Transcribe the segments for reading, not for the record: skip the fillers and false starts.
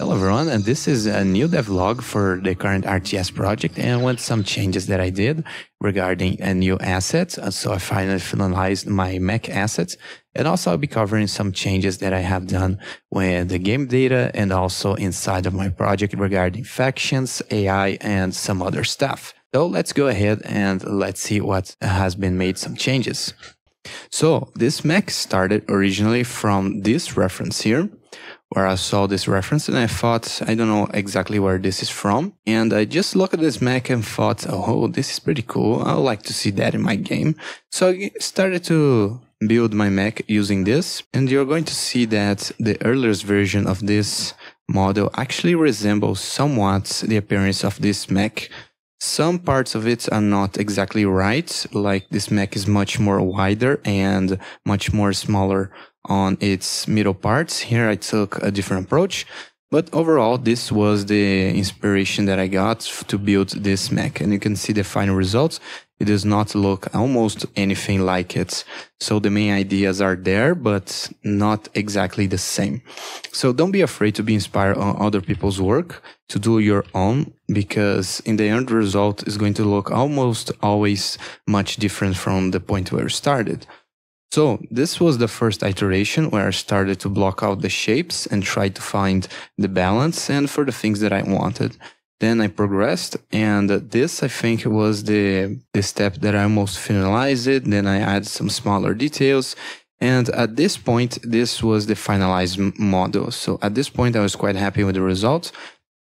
Hello everyone, and this is a new devlog for the current RTS project and with some changes that I did regarding a new asset. So I finally finalized my Mech assets, and also I'll be covering some changes that I have done with the game data and also inside of my project regarding factions, AI, and some other stuff. So let's go ahead and let's see what has been made some changes. So this Mech started originally from this reference here, where I saw this reference and I thought, I don't know exactly where this is from. And I just looked at this Mech and thought, oh, this is pretty cool. I would like to see that in my game. So I started to build my Mech using this. And you're going to see that the earliest version of this model actually resembles somewhat the appearance of this Mech. Some parts of it are not exactly right, like this Mech is much more wider and much more smaller on its middle parts. Here I took a different approach, but overall this was the inspiration that I got to build this Mech, and you can see the final results. It does not look almost anything like it. So the main ideas are there, but not exactly the same. So don't be afraid to be inspired on other people's work, to do your own, because in the end result is going to look almost always much different from the point where it started. So this was the first iteration where I started to block out the shapes and try to find the balance and for the things that I wanted. Then I progressed, and this I think was the step that I almost finalized it. Then I added some smaller details, and at this point this was the finalized model. So at this point I was quite happy with the results.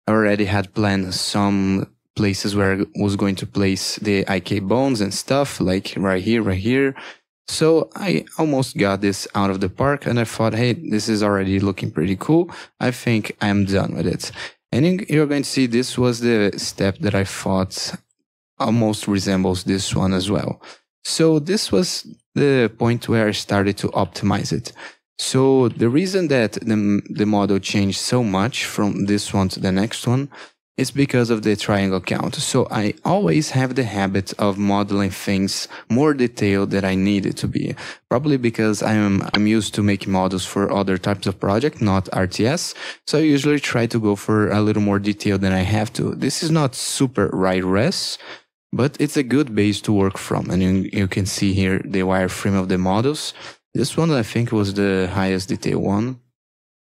I already had planned some places where I was going to place the IK bones and stuff, like right here. So I almost got this out of the park, and I thought, hey, this is already looking pretty cool. I think I'm done with it. And you're going to see this was the step that I thought almost resembles this one as well. So this was the point where I started to optimize it. So the reason that the model changed so much from this one to the next one is because of the triangle count. So I always have the habit of modeling things more detailed than I need it to be. Probably because I'm used to making models for other types of project, not RTS. So I usually try to go for a little more detail than I have to. This is not super right-res, but it's a good base to work from. And you can see here the wireframe of the models. This one I think was the highest detail one.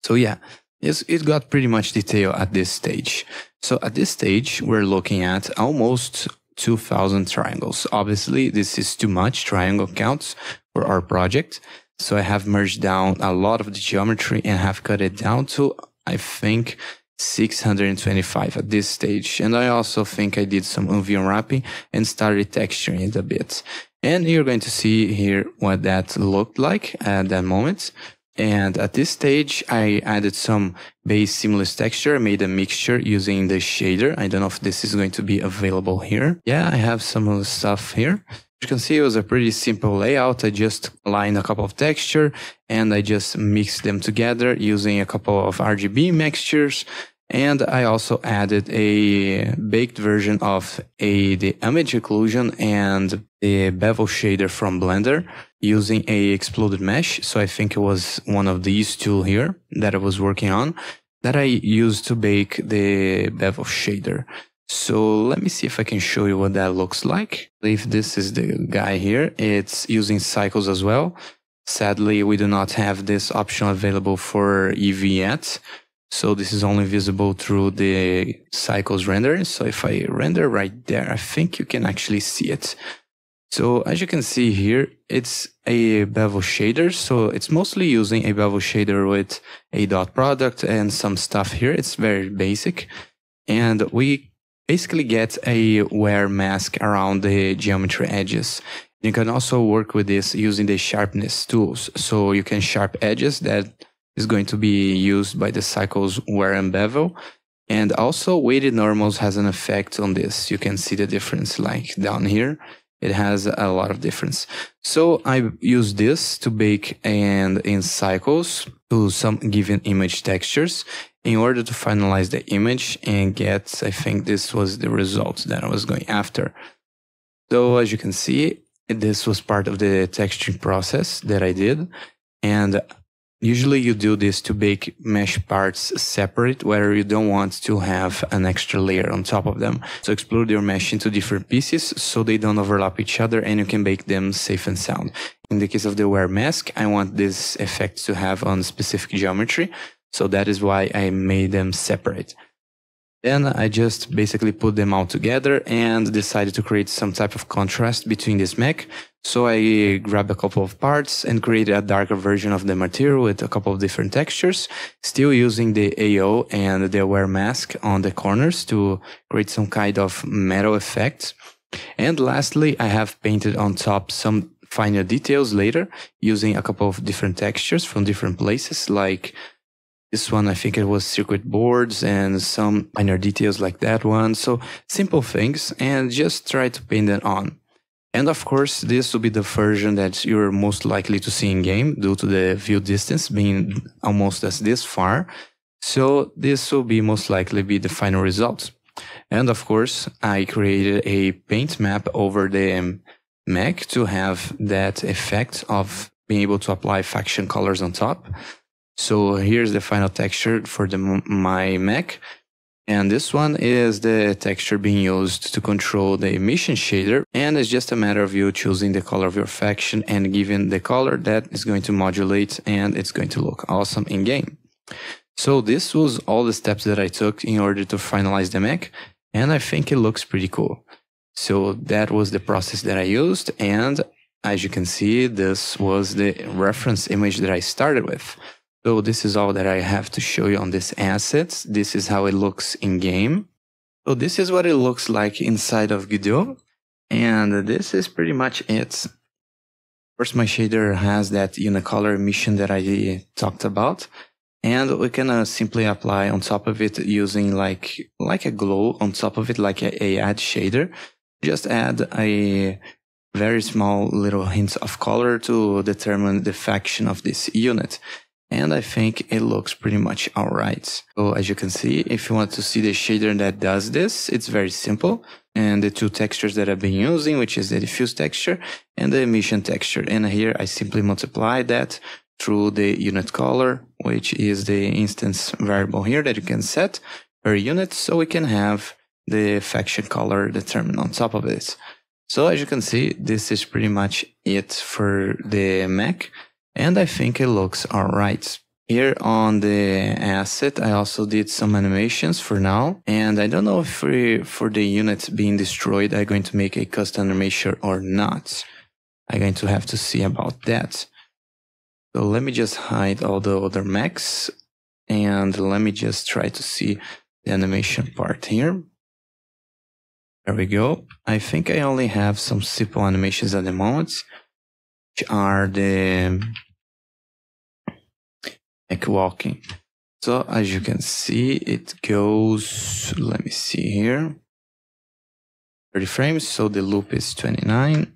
So yeah, it got pretty much detail at this stage. So at this stage, we're looking at almost 2,000 triangles. Obviously, this is too much triangle counts for our project. So I have merged down a lot of the geometry and have cut it down to, I think, 625 at this stage. And I also think I did some UV unwrapping and started texturing it a bit. And you're going to see here what that looked like at that moment. And at this stage, I added some base seamless texture. I made a mixture using the shader. I don't know if this is going to be available here. Yeah, I have some of the stuff here. You can see it was a pretty simple layout. I just aligned a couple of texture and I just mixed them together using a couple of RGB mixtures. And I also added a baked version of the image occlusion and the bevel shader from Blender using a exploded mesh. So I think it was one of these two here that I was working on that I used to bake the bevel shader. So let me see if I can show you what that looks like. If this is the guy here, it's using cycles as well. Sadly, we do not have this option available for Eevee yet. So this is only visible through the cycles render. So if I render right there, I think you can actually see it. So as you can see here, it's a bevel shader. So it's mostly using a bevel shader with a dot product and some stuff here. It's very basic. And we basically get a wear mask around the geometry edges. You can also work with this using the sharpness tools. So you can sharp edges that is going to be used by the cycles wear and bevel. And also weighted normals has an effect on this. You can see the difference like down here. It has a lot of difference. So I use this to bake and in cycles to some given image textures in order to finalize the image and get, I think this was the result that I was going after. So as you can see, this was part of the texturing process that I did. And Usually you do this to make mesh parts separate where you don't want to have an extra layer on top of them. So explode your mesh into different pieces so they don't overlap each other and you can make them safe and sound. In the case of the wear mask, I want this effect to have on specific geometry. So that is why I made them separate. Then I just basically put them all together and decided to create some type of contrast between this mech. So I grabbed a couple of parts and created a darker version of the material with a couple of different textures, still using the AO and the wear mask on the corners to create some kind of metal effect. And lastly, I have painted on top some finer details later using a couple of different textures from different places, like this one, I think it was circuit boards and some minor details like that one. So simple things, and just try to paint them on. And of course, this will be the version that you're most likely to see in game due to the view distance being almost as this far. So this will be most likely be the final result. And of course, I created a paint map over the mech to have that effect of being able to apply faction colors on top. So here's the final texture for my mech. And this one is the texture being used to control the emission shader. And it's just a matter of you choosing the color of your faction and giving the color that is going to modulate, and it's going to look awesome in game. So this was all the steps that I took in order to finalize the mech. And I think it looks pretty cool. So that was the process that I used. And as you can see, this was the reference image that I started with. So this is all that I have to show you on this asset. This is how it looks in game. So this is what it looks like inside of Godot. And this is pretty much it. First, my shader has that unicolor emission that I talked about. And we can simply apply on top of it using like a glow on top of it, like a add shader. Just add a very small little hint of color to determine the faction of this unit. And I think it looks pretty much alright. So as you can see, if you want to see the shader that does this, it's very simple. And the two textures that I've been using, which is the diffuse texture and the emission texture. And here I simply multiply that through the unit color, which is the instance variable here that you can set per unit. So we can have the faction color determined on top of it. So as you can see, this is pretty much it for the mech. And I think it looks alright. Here on the asset, I also did some animations for now. And I don't know if for the unit being destroyed, I'm going to make a custom animation or not. I'm going to have to see about that. So let me just hide all the other mechs. And let me just try to see the animation part here. There we go. I think I only have some simple animations at the moment, which are the mech walking. So as you can see, it goes, let me see here, 30 frames. So the loop is 29.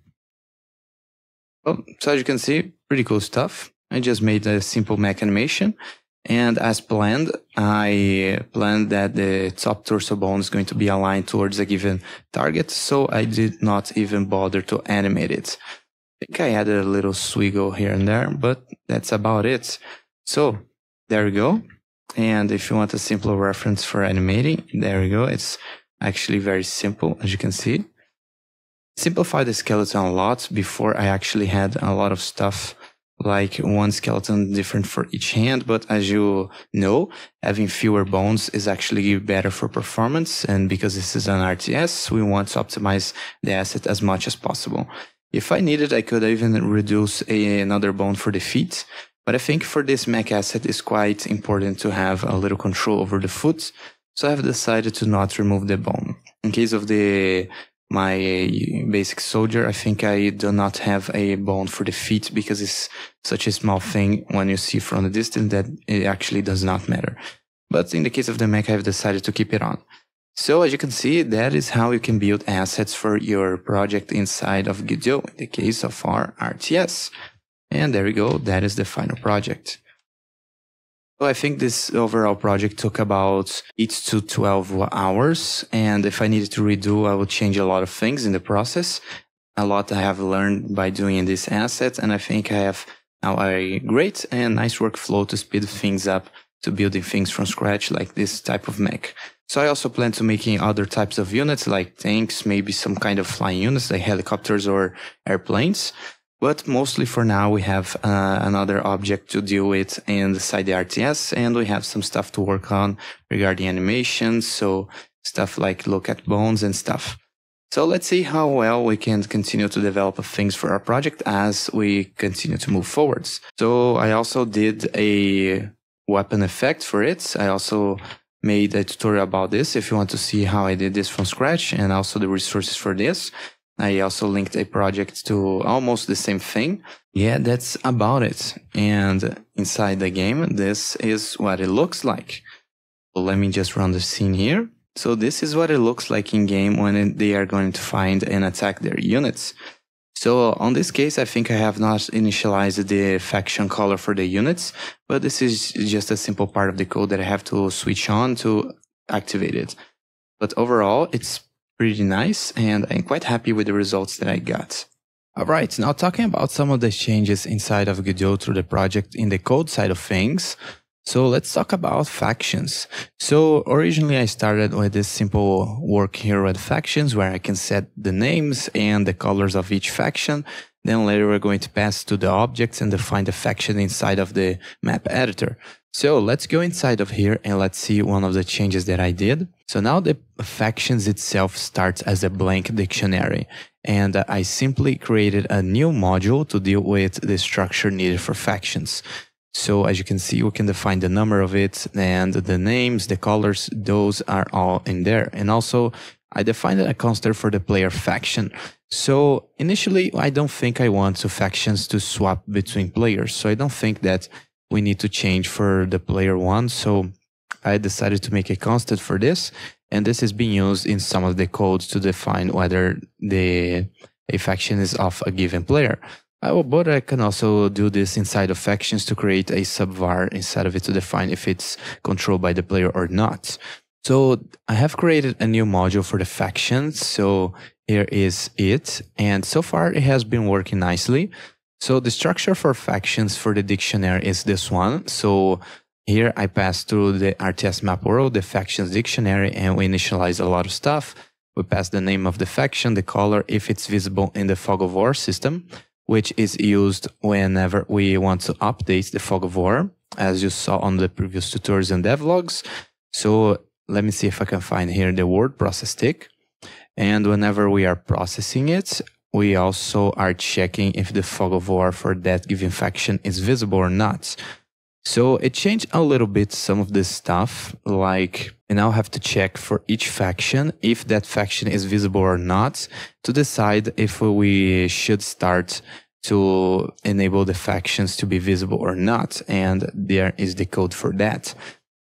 Oh, so as you can see, pretty cool stuff. I just made a simple mech animation. And as planned, I planned that the top torso bone is going to be aligned towards a given target. So I did not even bother to animate it. I think I added a little swiggle here and there, but that's about it. So there we go. And if you want a simpler reference for animating, there we go. It's actually very simple, as you can see. Simplified the skeleton a lot. Before I actually had a lot of stuff, like one skeleton different for each hand. But as you know, having fewer bones is actually better for performance. And because this is an RTS, we want to optimize the asset as much as possible. If I needed, I could even reduce another bone for the feet. But I think for this mech asset, it's quite important to have a little control over the foot. So I've decided to not remove the bone. In case of my basic soldier, I think I do not have a bone for the feet because it's such a small thing when you see from the distance that it actually does not matter. But in the case of the mech, I've decided to keep it on. So as you can see, that is how you can build assets for your project inside of Godot, in the case of our RTS. And there we go, that is the final project. So I think this overall project took about 8 to 12 hours. And if I needed to redo, I would change a lot of things in the process. A lot I have learned by doing this asset. And I think I have now a great and nice workflow to speed things up to building things from scratch like this type of mech. So I also plan to making other types of units like tanks, maybe some kind of flying units like helicopters or airplanes. But mostly for now, we have another object to deal with inside the RTS, and we have some stuff to work on regarding animations, so stuff like look at bones and stuff. So let's see how well we can continue to develop things for our project as we continue to move forwards. So I also did a weapon effect for it. I also made a tutorial about this if you want to see how I did this from scratch and also the resources for this. I also linked a project to almost the same thing. Yeah, that's about it. And inside the game, this is what it looks like. So let me just run the scene here. So this is what it looks like in game when they are going to find and attack their units. So on this case, I think I have not initialized the faction color for the units, but this is just a simple part of the code that I have to switch on to activate it. But overall, it's pretty nice, and I'm quite happy with the results that I got. Alright, now talking about some of the changes inside of Godot through the project in the code side of things. So let's talk about factions. So originally I started with this simple work here with factions where I can set the names and the colors of each faction. Then later we're going to pass to the objects and define the faction inside of the map editor. So let's go inside of here and let's see one of the changes that I did. So now the factions itself starts as a blank dictionary, and I simply created a new module to deal with the structure needed for factions. So as you can see, we can define the number of it and the names, the colors, those are all in there. And also I defined a constant for the player faction. So initially, I don't think I want factions to swap between players. So I don't think that we need to change for the player one. So I decided to make a constant for this. And this is being used in some of the codes to define whether a faction is of a given player. But I can also do this inside of factions to create a subvar inside of it to define if it's controlled by the player or not. So I have created a new module for the factions. So here is it. And so far it has been working nicely. So the structure for factions for the dictionary is this one. So here I pass through the RTS map world, the factions dictionary, and we initialize a lot of stuff. We pass the name of the faction, the color, if it's visible in the fog of war system, which is used whenever we want to update the fog of war, as you saw on the previous tutorials and devlogs. So let me see if I can find here the word process tick. And whenever we are processing it, we also are checking if the fog of war for that given faction is visible or not. So it changed a little bit some of this stuff, like we now have to check for each faction if that faction is visible or not to decide if we should start to enable the factions to be visible or not. And there is the code for that.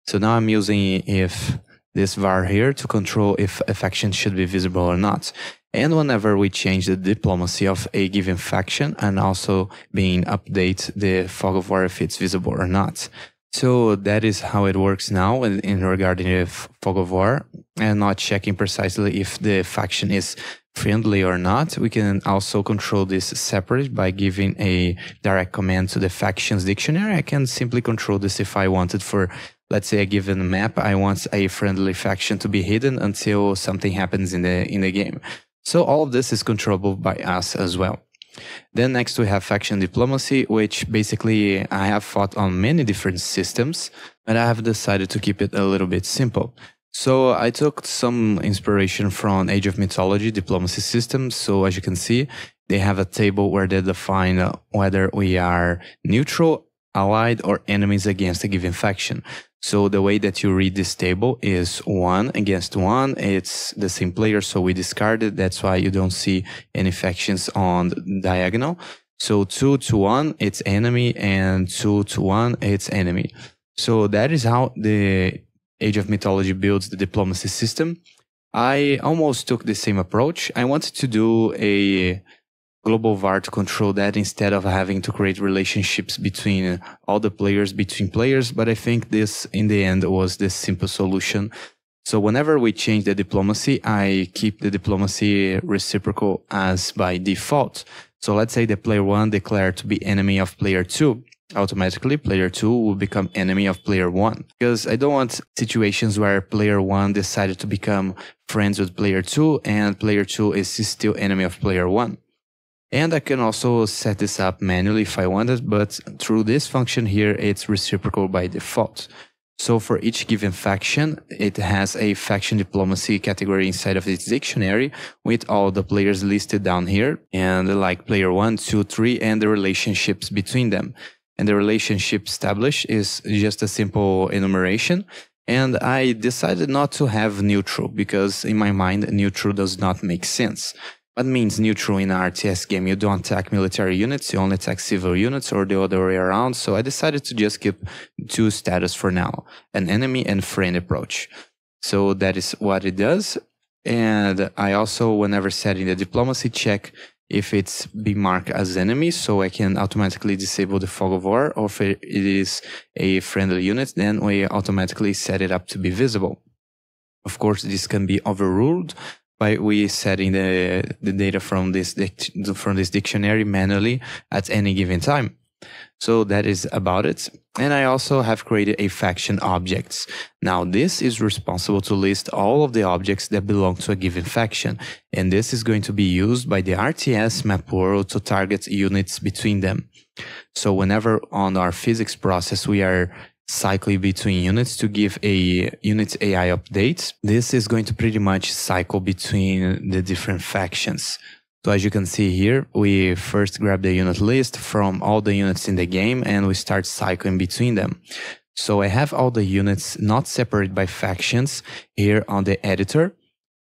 So now I'm using if this var here to control if a faction should be visible or not. And whenever we change the diplomacy of a given faction, and also being update the fog of war if it's visible or not. So that is how it works now in regarding the fog of war, and not checking precisely if the faction is friendly or not. We can also control this separate by giving a direct command to the factions dictionary. I can simply control this if I wanted for, let's say, a given map. I want a friendly faction to be hidden until something happens in the game. So all of this is controllable by us as well. Then next we have faction diplomacy, which basically I have fought on many different systems, but I have decided to keep it a little bit simple. So I took some inspiration from Age of Mythology diplomacy systems. So as you can see, they have a table where they define whether we are neutral, allied, or enemies against a given faction. So the way that you read this table is 1 against 1. It's the same player, so we discard it. That's why you don't see any factions on the diagonal. So 2 to 1, it's enemy, and 2 to 1, it's enemy. So that is how the Age of Mythology builds the diplomacy system. I almost took the same approach. I wanted to do a global var to control that instead of having to create relationships between all the players, between players. But I think this, in the end, was the simple solution So whenever we change the diplomacy, I keep the diplomacy reciprocal as by default. So let's say that player 1 declared to be enemy of player 2. Automatically, player 2 will become enemy of player 1. Because I don't want situations where player 1 decided to become friends with player 2 and player 2 is still enemy of player 1. And I can also set this up manually if I wanted, but through this function here, it's reciprocal by default. So for each given faction, it has a faction diplomacy category inside of its dictionary with all the players listed down here, and like player 1, 2, 3, and the relationships between them. And the relationship established is just a simple enumeration. And I decided not to have neutral because in my mind, neutral does not make sense. What means neutral in an RTS game? You don't attack military units, you only attack civil units or the other way around. So I decided to just keep two status for now, an enemy and friend approach. So that is what it does. And I also, whenever setting the diplomacy, check if it's been marked as enemy, so I can automatically disable the fog of war, or if it is a friendly unit, then we automatically set it up to be visible. Of course, this can be overruled by we setting the data from this dictionary manually at any given time. So that is about it. And I also have created a faction objects. Now this is responsible to list all of the objects that belong to a given faction. And this is going to be used by the RTS map world to target units between them. So whenever on our physics process we are cycling between units to give a unit's AI update, this is going to pretty much cycle between the different factions. So as you can see here, we first grab the unit list from all the units in the game and we start cycling between them. So I have all the units not separated by factions here on the editor,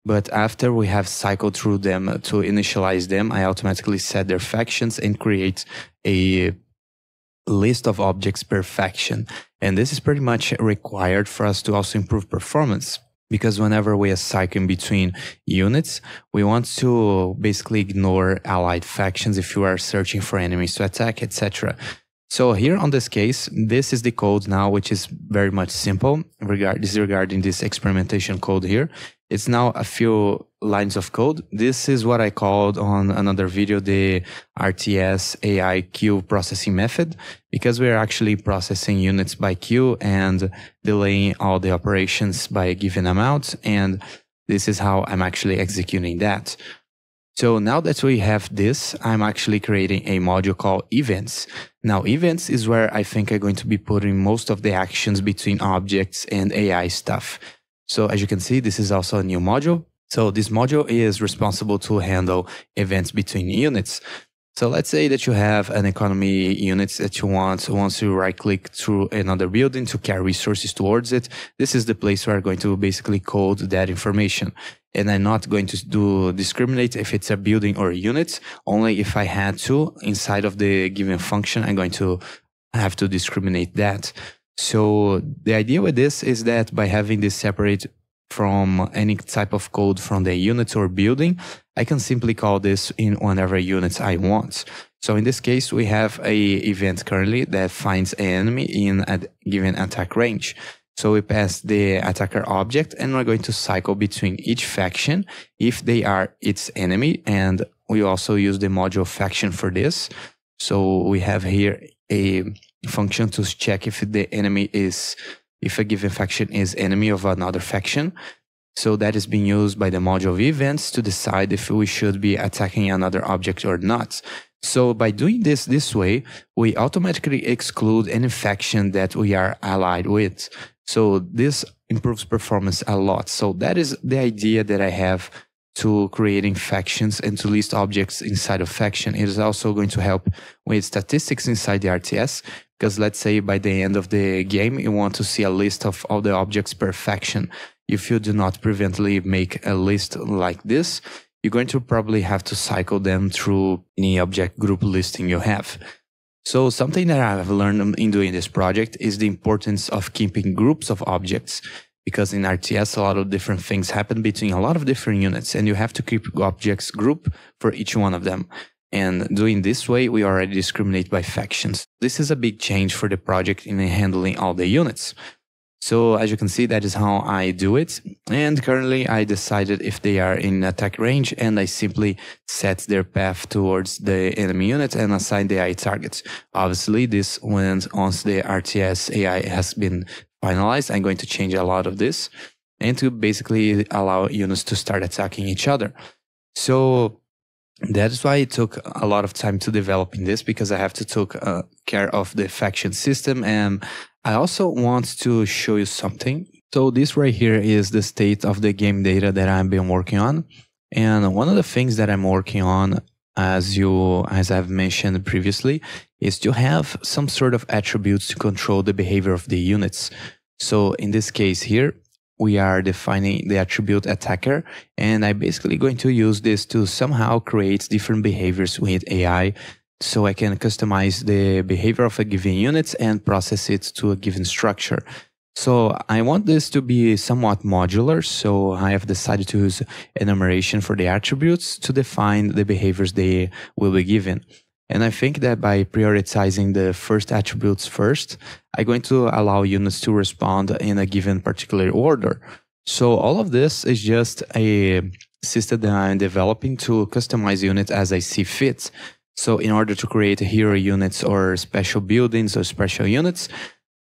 but after we have cycled through them to initialize them, I automatically set their factions and create a list of objects per faction. And this is pretty much required for us to also improve performance. Because whenever we are cycling between units, we want to basically ignore allied factions if you are searching for enemies to attack, etc. So here on this case, this is the code now, which is very much simple regarding this experimentation code here. It's now a few lines of code. This is what I called on another video, the RTS AI queue processing method, because we're actually processing units by queue and delaying all the operations by a given amount. And this is how I'm actually executing that. So now that we have this, I'm actually creating a module called events. Now events is where I think I'm going to be putting most of the actions between objects and AI stuff. So as you can see, this is also a new module. So this module is responsible to handle events between units. So let's say that you have an economy unit that you want, once you right click through another building to carry resources towards it. This is the place where I'm going to basically code that information. And I'm not going to discriminate if it's a building or a unit. Only if I had to, inside of the given function, I'm going to have to discriminate that. So the idea with this is that by having this separate from any type of code from the unit or building, I can simply call this in whatever units I want. So in this case, we have a event currently that finds an enemy in a given attack range. So we pass the attacker object and we're going to cycle between each faction if they are its enemy. And we also use the module faction for this. So we have here a function to check if the enemy is, if a given faction is enemy of another faction. So that is being used by the module of events to decide if we should be attacking another object or not. So by doing this way, we automatically exclude any faction that we are allied with. So this improves performance a lot. So that is the idea that I have to creating factions and to list objects inside of faction. It is also going to help with statistics inside the RTS, because let's say by the end of the game, you want to see a list of all the objects per faction. If you do not prevently make a list like this, you're going to probably have to cycle them through any object group listing you have. So something that I've learned in doing this project is the importance of keeping groups of objects. Because in RTS, a lot of different things happen between a lot of different units, and you have to keep objects group for each one of them. And doing this way, we already discriminate by factions. This is a big change for the project in handling all the units. So as you can see, that is how I do it. And currently I decided if they are in attack range, and I simply set their path towards the enemy unit and assign the AI targets. Obviously, this once the RTS AI has been finalized, I'm going to change a lot of this and to basically allow units to start attacking each other. So that's why it took a lot of time to developing this, because I have to take care of the faction system. And I also want to show you something. So this right here is the state of the game data that I've been working on. And one of the things that I'm working on, as I've mentioned previously, is to have some sort of attributes to control the behavior of the units. So in this case here, we are defining the attribute attacker, and I'm basically going to use this to somehow create different behaviors with AI, so I can customize the behavior of a given unit and process it to a given structure. So I want this to be somewhat modular, so I have decided to use enumeration for the attributes to define the behaviors they will be given. And I think that by prioritizing the first attributes first, I'm going to allow units to respond in a given particular order. So all of this is just a system that I'm developing to customize units as I see fit. So in order to create hero units or special buildings or special units,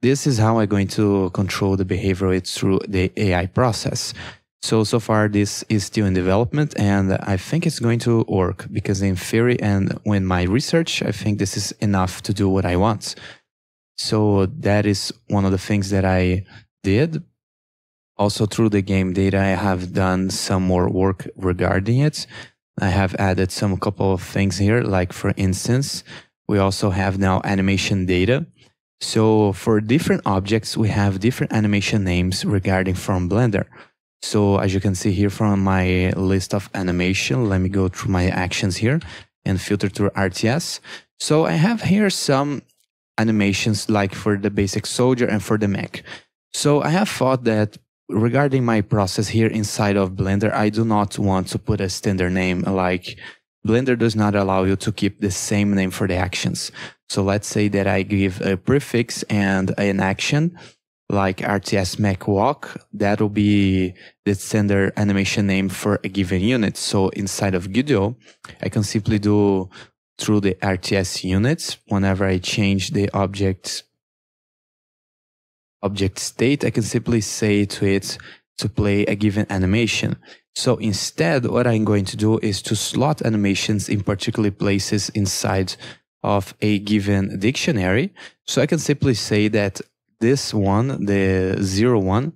this is how I'm going to control the behavior through the AI process. So far this is still in development, and I think it's going to work, because in theory and when my research, I think this is enough to do what I want. So that is one of the things that I did. Also through the game data, I have done some more work regarding it. I have added some couple of things here, like for instance, we also have now animation data. So for different objects, we have different animation names regarding from Blender. So as you can see here from my list of animation, let me go through my actions here and filter through RTS. So I have here some animations like for the basic soldier and for the mech. So I have thought that regarding my process here inside of Blender, I do not want to put a standard name. Like Blender does not allow you to keep the same name for the actions. So let's say that I give a prefix and an action like RTS Mech Walk. That will be the standard animation name for a given unit. So inside of Godot, I can simply do through the RTS units. Whenever I change the object state, I can simply say to it to play a given animation. So instead, what I'm going to do is to slot animations in particular places inside of a given dictionary. So I can simply say that this one, the 01,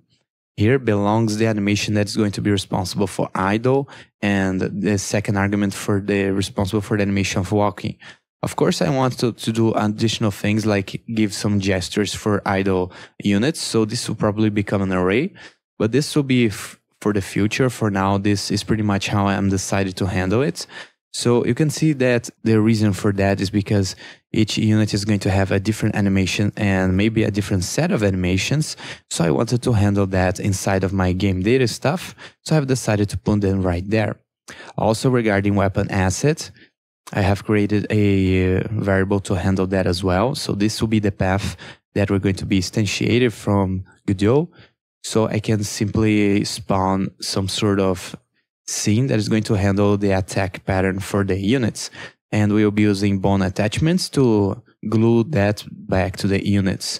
here belongs the animation that's going to be responsible for idle, and the second argument for the responsible for the animation of walking. Of course, I want to do additional things like give some gestures for idle units. So this will probably become an array, but this will be for the future. For now, this is pretty much how I am decided to handle it. So you can see that the reason for that is because each unit is going to have a different animation and maybe a different set of animations. So I wanted to handle that inside of my game data stuff. So I've decided to put them right there. Also regarding weapon asset, I have created a variable to handle that as well. So this will be the path that we're going to be instantiated from Godot. So I can simply spawn some sort of scene that is going to handle the attack pattern for the units. And we will be using bone attachments to glue that back to the units.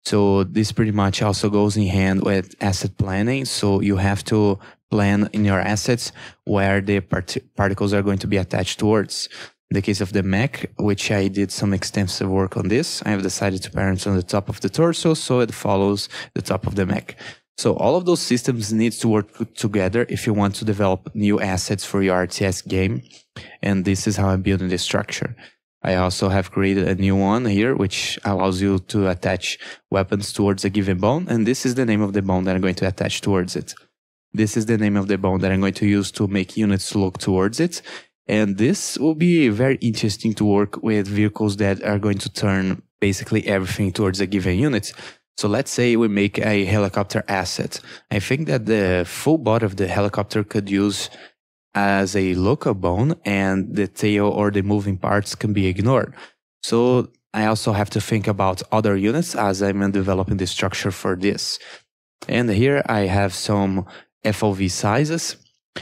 So this pretty much also goes in hand with asset planning. So you have to plan in your assets where the particles are going to be attached towards. In the case of the mech, which I did some extensive work on this, I have decided to parent on the top of the torso, so it follows the top of the mech. So all of those systems need to work together if you want to develop new assets for your RTS game. And this is how I'm building the structure. I also have created a new one here, which allows you to attach weapons towards a given bone. And this is the name of the bone that I'm going to attach towards it. This is the name of the bone that I'm going to use to make units look towards it. And this will be very interesting to work with vehicles that are going to turn basically everything towards a given unit. So let's say we make a helicopter asset. I think that the full body of the helicopter could use as a local bone, and the tail or the moving parts can be ignored. So I also have to think about other units as I'm developing the structure for this. And here I have some FOV sizes.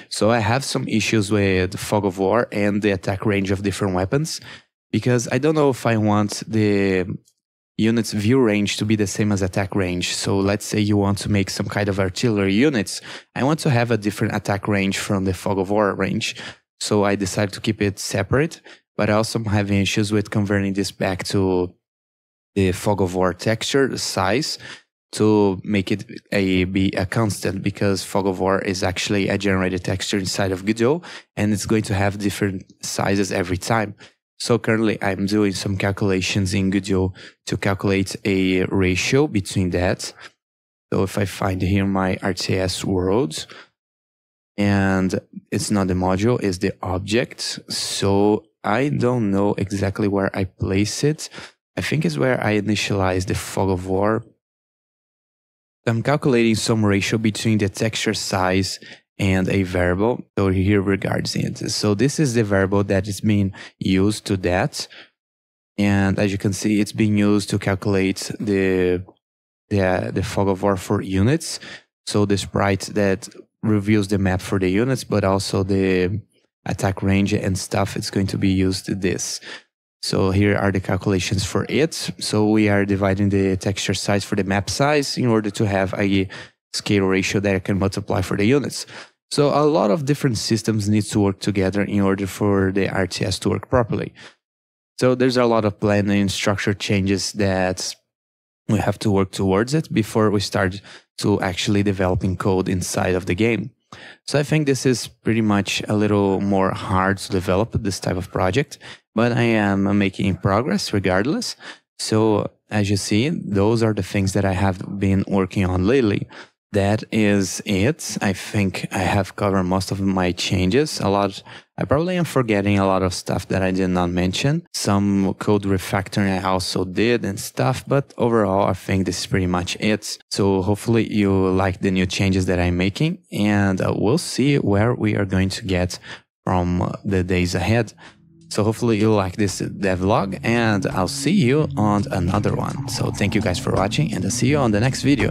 So I have some issues with fog of war and the attack range of different weapons, because I don't know if I want the unit's view range to be the same as attack range. So let's say you want to make some kind of artillery units. I want to have a different attack range from the fog of war range. So I decided to keep it separate, but also I'm having issues with converting this back to the fog of war texture size to make it be a constant, because fog of war is actually a generated texture inside of Godot, and it's going to have different sizes every time. So currently I'm doing some calculations in Godot to calculate a ratio between that. So if I find here my RTS world, and it's not the module, it's the object. So I don't know exactly where I place it. I think it's where I initialize the fog of war. I'm calculating some ratio between the texture size and a variable. So here regards it. So this is the variable that is being used to that. And as you can see, it's being used to calculate the fog of war for units. So the sprite that reveals the map for the units, but also the attack range and stuff, it's going to be used to this. So here are the calculations for it. So we are dividing the texture size for the map size in order to have a scale ratio that I can multiply for the units. So a lot of different systems need to work together in order for the RTS to work properly. So there's a lot of planning structure changes that we have to work towards it before we start to actually developing code inside of the game. So I think this is pretty much a little more hard to develop this type of project, but I am making progress regardless. So as you see, those are the things that I have been working on lately. That is it. I think I have covered most of my changes. I probably am forgetting a lot of stuff that I did not mention. Some code refactoring I also did and stuff, but overall, I think this is pretty much it. So hopefully you like the new changes that I'm making, and we'll see where we are going to get from the days ahead. So hopefully you like this devlog, and I'll see you on another one. So thank you guys for watching, and I'll see you on the next video.